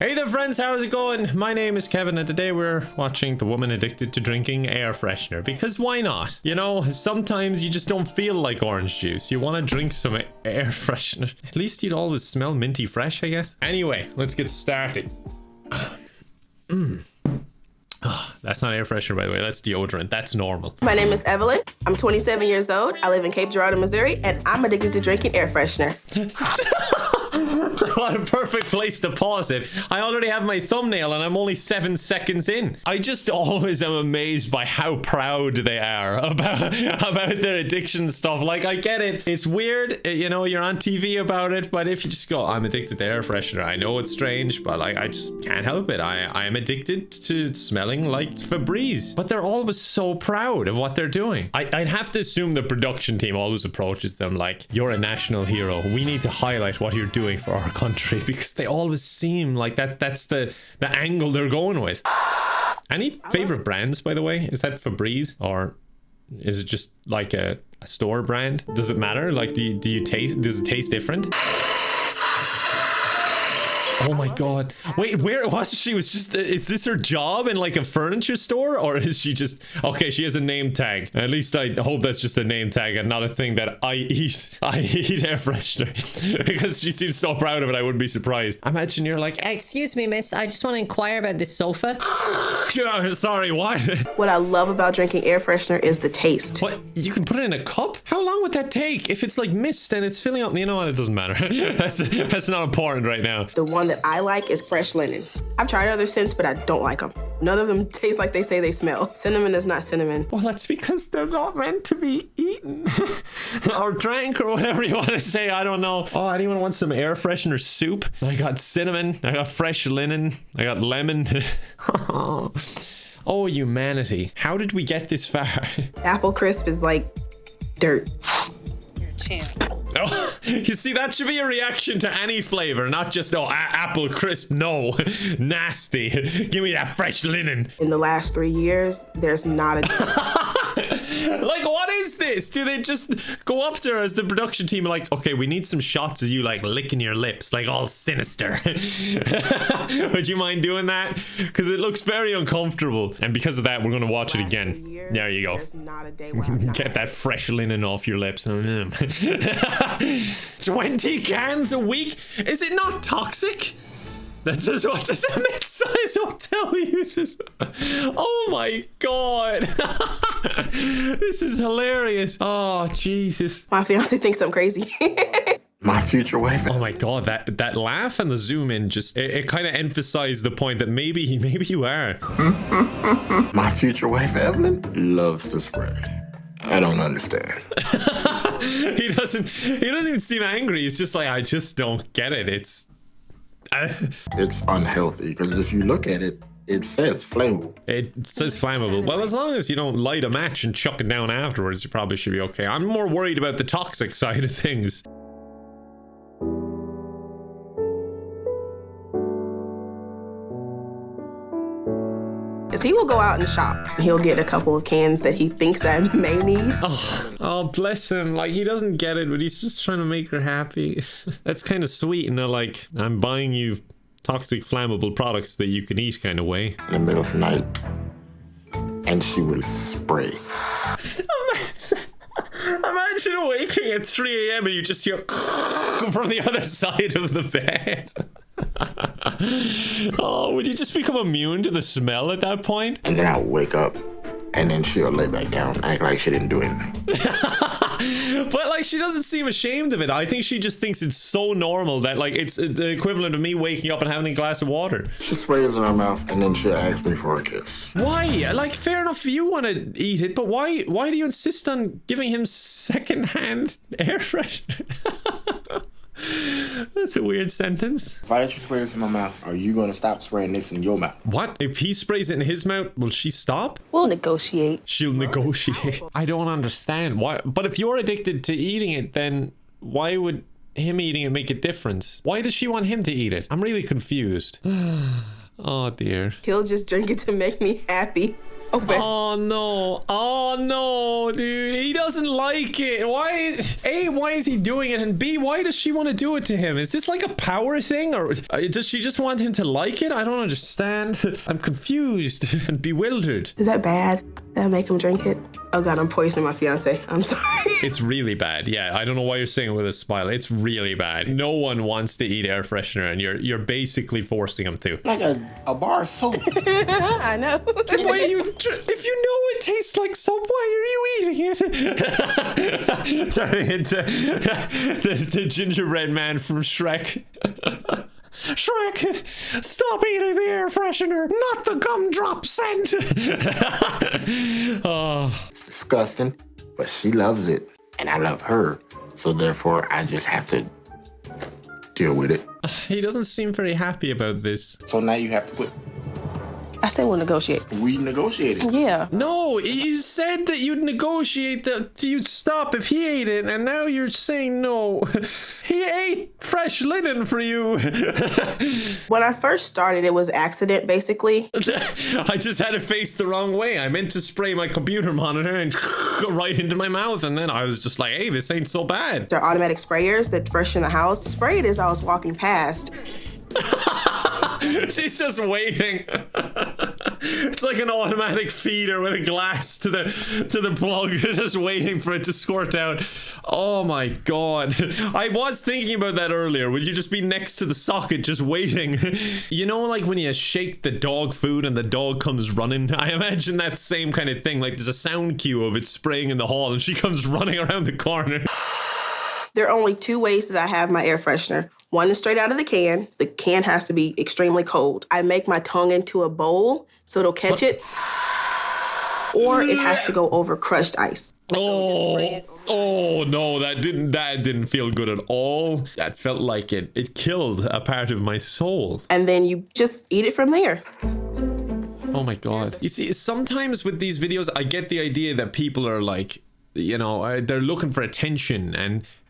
Hey there friends, how's it going? My name is Kevin and today we're watching The Woman Addicted to Drinking Air Freshener. Because why not? You know, sometimes you just don't feel like orange juice. You want to drink some air freshener. At least you'd always smell minty fresh, I guess. Anyway, let's get started. That's not air freshener, by the way. That's deodorant. That's normal. My name is Evelyn. I'm 27 years old. I live in Cape Girardeau, Missouri, and I'm addicted to drinking air freshener. What a perfect place to pause it. I already have my thumbnail and I'm only 7 seconds in. I just always am amazed by how proud they are about their addiction stuff. Like, I get it. It's weird, you know, you're on TV about it, but if you just go, I'm addicted to air freshener. I know it's strange, but like, I just can't help it. I am addicted to smelling like Febreze. But they're always so proud of what they're doing. I'd have to assume the production team always approaches them like, you're a national hero. We need to highlight what you're doing for our country, because they always seem like that's the angle they're going with. Any favorite brands, by the way? Is that Febreze, or is it just like a store brand? Does it matter? Like, do you taste, does it taste different? Oh my god. Wait, where was she? Was just, is this her job in like a furniture store, or is she just, okay, she has a name tag. At least I hope that's just a name tag and not a thing that I eat air freshener. Because she seems so proud of it, I wouldn't be surprised. Imagine you're like, Excuse me, miss, I just want to inquire about this sofa. sorry, what? What I love about drinking air freshener is the taste. What? You can put it in a cup? How long would that take? If it's like mist and it's filling up, you know what? It doesn't matter. That's not important right now. The one that I like is fresh linen. I've tried other scents, but I don't like them. None of them taste like they say they smell. Cinnamon is not cinnamon. Well, that's because they're not meant to be eaten or drank or whatever you want to say. I don't know. Oh, anyone want some air freshener soup? I got cinnamon. I got fresh linen. I got lemon. Oh, humanity. How did we get this far? Apple crisp is like dirt. Oh, you see, that should be a reaction to any flavor, not just, oh, apple crisp. No, nasty. Give me that fresh linen. In the last 3 years, there's not a... Like, what is this? Do they just go up to her as the production team like, okay, we need some shots of you like licking your lips, like all sinister. Would you mind doing that? Because it looks very uncomfortable. And because of that, we're going to watch it again. There you go. Get that fresh linen off your lips. 20 cans a week? Is it not toxic? That's just what this mid-size hotel uses. Oh my god. This is hilarious. Oh, Jesus. My fiance thinks I'm crazy. My future wife. Oh my god, that laugh and the zoom in just, it kind of emphasized the point that maybe you are. My future wife, Evelyn, loves to spread. I don't understand. He doesn't even seem angry. He's just like, I just don't get it. It's unhealthy because if you look at it, it says flammable. It says flammable. Well, as long as you don't light a match and chuck it down afterwards, you probably should be okay. I'm more worried about the toxic side of things. He will go out and shop. He'll get a couple of cans that he thinks I may need. Oh, bless him. Like, he doesn't get it, but he's just trying to make her happy. That's kind of sweet. And they're like, I'm buying you toxic, flammable products that you can eat kind of way. In the middle of the night, and she would spray. Imagine waking at 3 a.m. and you just hear from the other side of the bed. Oh, would you just become immune to the smell at that point? And then I'll wake up, and then she'll lay back down, act like she didn't do anything. But like, she doesn't seem ashamed of it. I think she just thinks it's so normal that like it's the equivalent of me waking up and having a glass of water. She sprays in her mouth, and then she'll ask me for a kiss. Why? Like, fair enough, you want to eat it, but why do you insist on giving him secondhand air freshener? That's a weird sentence. If I let you spray this in my mouth, are you going to stop spraying this in your mouth? What? If he sprays it in his mouth, will she stop? We'll negotiate. She'll negotiate. I don't understand. Why? But if you're addicted to eating it, then why would him eating it make a difference? Why does she want him to eat it? I'm really confused. Oh dear. He'll just drink it to make me happy. open. Oh no. Oh no, dude. He doesn't like it. Why is he doing it? And B, why does she want to do it to him? Is this like a power thing, or does she just want him to like it? I don't understand. I'm confused and bewildered. Is that bad? Did I make him drink it? Oh God, I'm poisoning my fiance. I'm sorry. It's really bad. Yeah, I don't know why you're saying it with a smile. It's really bad. No one wants to eat air freshener, and you're basically forcing them to. Like a bar of soap. I know. Why are you? If you know it tastes like soap, why are you eating it? Turning into the gingerbread man from Shrek. Shrek, stop eating the air freshener, not the gumdrop scent. Oh. It's disgusting, but she loves it, and I love her. So therefore, I just have to deal with it. He doesn't seem very happy about this. So now you have to quit. I said we'll negotiate. We negotiated. Yeah. No, you said that you'd negotiate that you'd stop if he ate it, and now you're saying no. He ate fresh linen for you. When I first started, it was accident, basically. I just had it faced the wrong way. I meant to spray my computer monitor and right into my mouth, and then I was just like, hey, this ain't so bad. They're automatic sprayers that freshen the house. Sprayed as I was walking past. She's just waiting. It's like an automatic feeder with a glass to the plug, just waiting for it to squirt out. Oh my god. I was thinking about that earlier. Would you just be next to the socket just waiting? You know, like when you shake the dog food and the dog comes running? I imagine that same kind of thing. Like there's a sound cue of it spraying in the hall and she comes running around the corner. There are only two ways that I have my air freshener. One is straight out of the can. The can has to be extremely cold. I make my tongue into a bowl so it'll catch it. Or it has to go over crushed ice. Oh no, that didn't feel good at all. That felt like it killed a part of my soul. And then you just eat it from there. Oh my god. You see, sometimes with these videos, I get the idea that people are like, you know, they're looking for attention,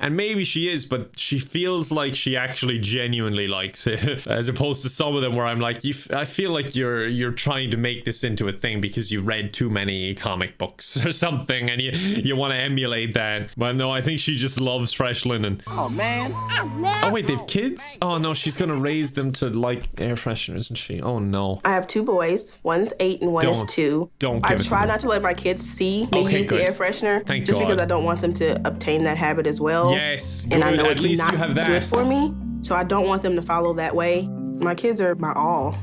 and maybe she is, but she feels like she actually genuinely likes it, as opposed to some of them where I'm like, I feel like you're trying to make this into a thing because you read too many comic books or something, and you want to emulate that. But no, I think she just loves fresh linen. Oh man. Oh wait, they've kids? Oh no, she's gonna raise them to like air freshener, isn't she? Oh no. I have two boys. One's 8 and one is 2. Don't I give it try to them. not to let my kids see me Okay, use good. the air freshener. Thank just God. because I don't want them to obtain that habit as well. Yes, And I good. know At it's least not you have that. good for me. So I don't want them to follow that way. My kids are my all.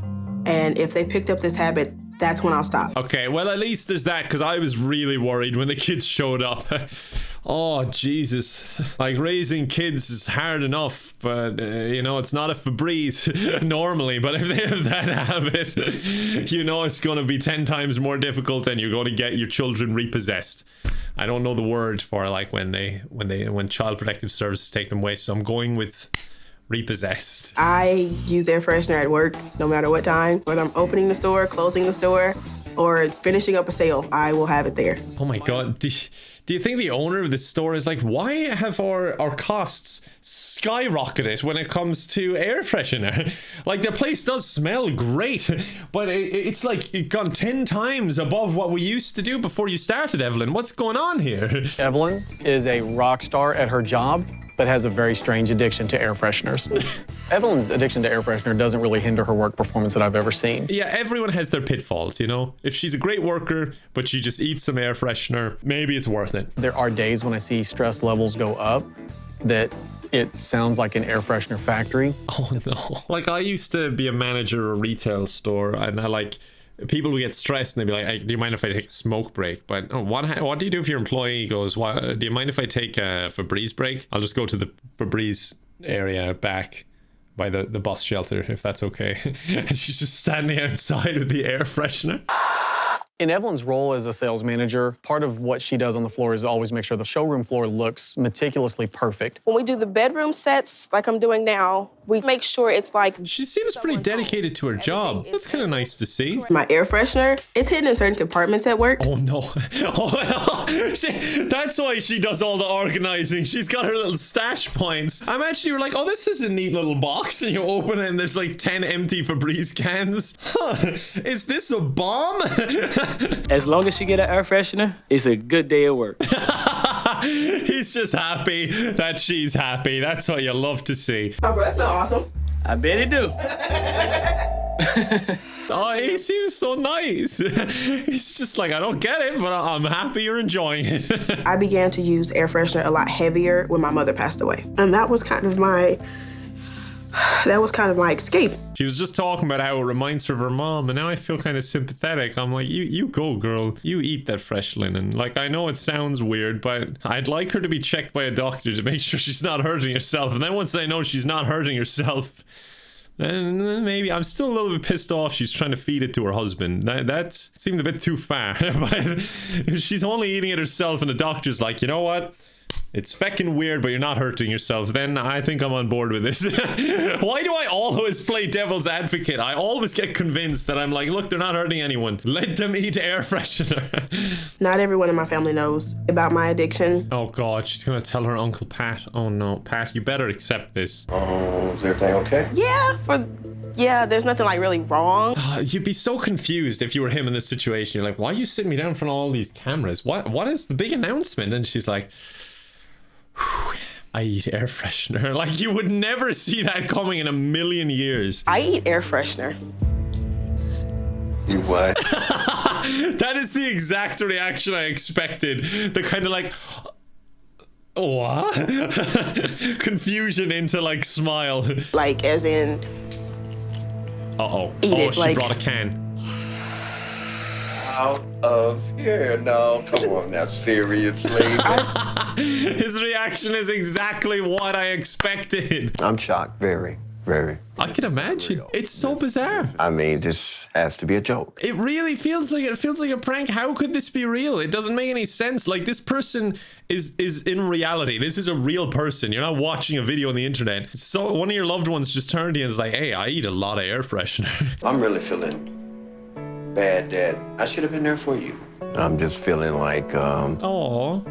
And if they picked up this habit, that's when I'll stop. Okay, well, at least there's that, because I was really worried when the kids showed up. Oh, Jesus. Like, raising kids is hard enough, but, you know, it's not a Febreze normally. But if they have that habit, you know it's going to be 10 times more difficult, and you're going to get your children repossessed. I don't know the word for, like, when Child Protective Services take them away, so I'm going with repossessed. I use air freshener at work no matter what time, whether I'm opening the store, closing the store, or finishing up a sale, I will have it there. Oh my god. Do you think the owner of the store is like, why have our costs skyrocketed when it comes to air freshener? Like, the place does smell great, but it's like it gone 10 times above what we used to do before you started, Evelyn. What's going on here? Evelyn is a rock star at her job, but has a very strange addiction to air fresheners. Evelyn's addiction to air freshener doesn't really hinder her work performance that I've ever seen. Yeah, everyone has their pitfalls, you know? If she's a great worker, but she just eats some air freshener, maybe it's worth it. There are days when I see stress levels go up that it sounds like an air freshener factory. Oh no. Like, I used to be a manager of a retail store, and I like... people would get stressed and they'd be like, hey, do you mind if I take a smoke break? But what do you do if your employee goes, do you mind if I take a Febreze break? I'll just go to the Febreze area back by the bus shelter, if that's okay. And she's just standing outside with the air freshener. In Evelyn's role as a sales manager, part of what she does on the floor is always make sure the showroom floor looks meticulously perfect. When we do the bedroom sets, like I'm doing now, We make sure it's like She seems pretty dedicated to her job. That's kind of nice to see. my air freshener. It's hidden in certain compartments at work. Oh no. That's why she does all the organizing. She's got her little stash points. I imagine you were like, oh, this is a neat little box. And you open it and there's like 10 empty Febreze cans. Huh. Is this a bomb? As long as she get an air freshener, it's a good day at work. He's just happy that she's happy. That's what you love to see. My breath smells awesome. I bet it do. Oh, he seems so nice. He's just like, I don't get it, but I'm happy you're enjoying it. I began to use air freshener a lot heavier when my mother passed away. And that was kind of my escape. She was just talking about how it reminds her of her mom, and now I feel kind of sympathetic. I'm like, you go, girl. You eat that fresh linen. Like, I know it sounds weird, but I'd like her to be checked by a doctor to make sure she's not hurting herself. And then once I know she's not hurting herself, then maybe I'm still a little bit pissed off she's trying to feed it to her husband. That seemed a bit too far. But if she's only eating it herself and the doctor's like, you know what? It's feckin' weird, but you're not hurting yourself. Then I think I'm on board with this. Why do I always play devil's advocate? I always get convinced that I'm like, look, they're not hurting anyone. Let them eat air freshener. Not everyone in my family knows about my addiction. Oh God, she's gonna tell her Uncle Pat. Oh no, Pat, you better accept this. Oh, is everything okay? Yeah, there's nothing like really wrong. You'd be so confused if you were him in this situation. You're like, why are you sitting me down in front of all these cameras? What is the big announcement? And she's like, I eat air freshener. Like, you would never see that coming in a million years. I eat air freshener. You what? That is the exact reaction I expected. The kind of like, what? Confusion into like smile. Like, as in, Uh-oh. Eat Oh, it, she like- brought a can. Out of here. No, come on now, seriously. His reaction is exactly what I expected. I'm shocked, very, very. I can imagine. It's so bizarre. I mean, this has to be a joke. It really feels like a prank. How could this be real? It doesn't make any sense. Like, this person is in reality. This is a real person. You're not watching a video on the internet. So one of your loved ones just turned to you and is like, hey, I eat a lot of air freshener. I'm really feeling bad that I should have been there for you. I'm just feeling like Oh.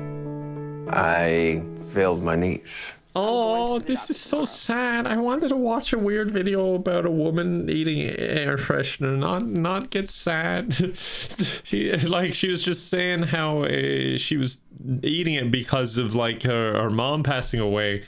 I failed my niece. Oh, this is so sad. I wanted to watch a weird video about a woman eating air freshener, not get sad. She was just saying how she was eating it because of like her mom passing away.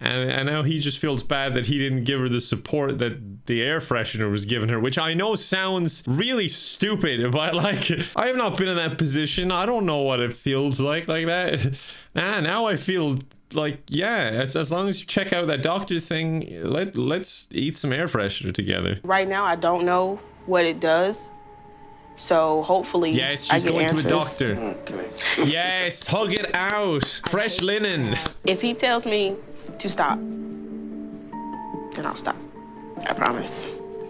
And now he just feels bad that he didn't give her the support that the air freshener was giving her, which I know sounds really stupid, but like, I have not been in that position. I don't know what it feels like that. Now I feel like, yeah, as long as you check out that doctor thing, let's eat some air freshener together. right now, I don't know what it does. So hopefully, Yes, I she's get going answers. to a doctor. Come here. Yes, hug it out. Fresh linen. If he tells me to stop, then I'll stop. I promise.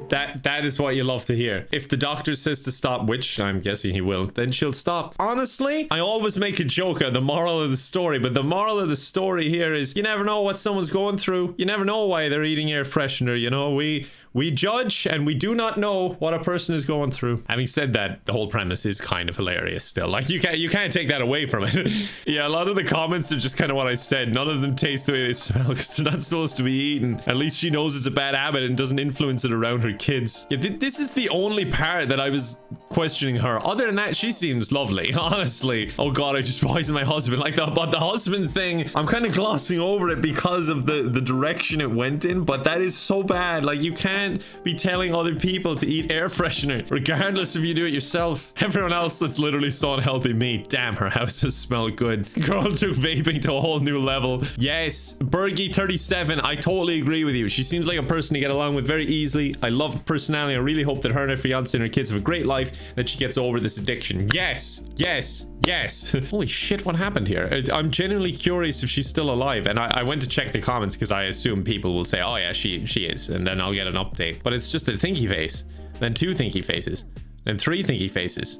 That is what you love to hear. If the doctor says to stop, which I'm guessing he will, then she'll stop. Honestly, I always make a joke of the moral of the story, but the moral of the story here is you never know what someone's going through. You never know why they're eating air freshener. You know, we judge and we do not know what a person is going through. Having said that, the whole premise is kind of hilarious still. Like, you can't take that away from it. Yeah, a lot of the comments are just kind of what I said. None of them taste the way they smell because they're not supposed to be eaten. At least she knows it's a bad habit and doesn't influence it around her kids. Yeah, this is the only part that I was questioning her. Other than that, she seems lovely, honestly. Oh God, I just poisoned my husband. Like, but the husband thing, I'm kind of glossing over it because of the direction it went in, but that is so bad. Like, you can't be telling other people to eat air freshener, regardless if you do it yourself. Everyone else that's literally so unhealthy. Me, damn, her house does smell good. Girl took vaping to a whole new level. Yes, Bergie37, I totally agree with you. She seems like a person to get along with very easily. I love her personality. I really hope that her and her fiance and her kids have a great life, that she gets over this addiction. Yes, yes, yes. Holy shit, what happened here? I'm genuinely curious if she's still alive, and I went to check the comments because I assume people will say, oh yeah, she is, and then I'll get an update. But it's just a thinky face, then 2 thinky faces, then 3 thinky faces,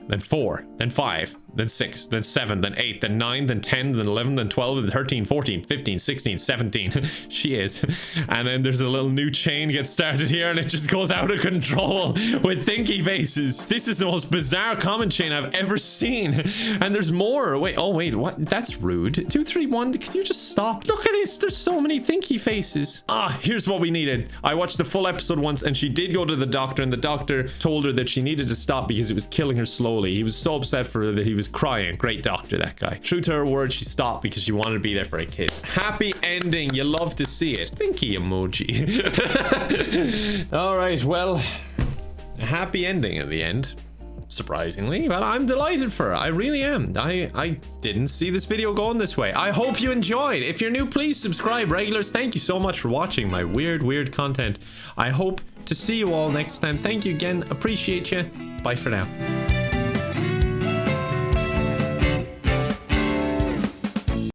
then 4, then 5, then 6, then 7, then 8, then 9, then 10, then 11, then 12, then 13, 14, 15, 16, 17. She is. And then there's a little new chain gets started here, and it just goes out of control with thinky faces. This is the most bizarre comment chain I've ever seen. And there's more. Wait, oh wait, what? That's rude. 2, 3, 1, can you just stop? Look at this. There's so many thinky faces. Ah, here's what we needed. I watched the full episode once, and she did go to the doctor, and the doctor told her that she needed to stop because it was killing her slowly. He was so upset for her that he was crying. Great doctor, that guy. True to her word, she stopped because she wanted to be there for her kids. Happy ending. You love to see it. Thinky emoji. All right, well, a happy ending at the end. Surprisingly, but I'm delighted for her. I really am. I didn't see this video going this way. I hope you enjoyed. If you're new, please subscribe. Regulars, thank you so much for watching my weird content. I hope to see you all next time. Thank you again. Appreciate you. Bye for now.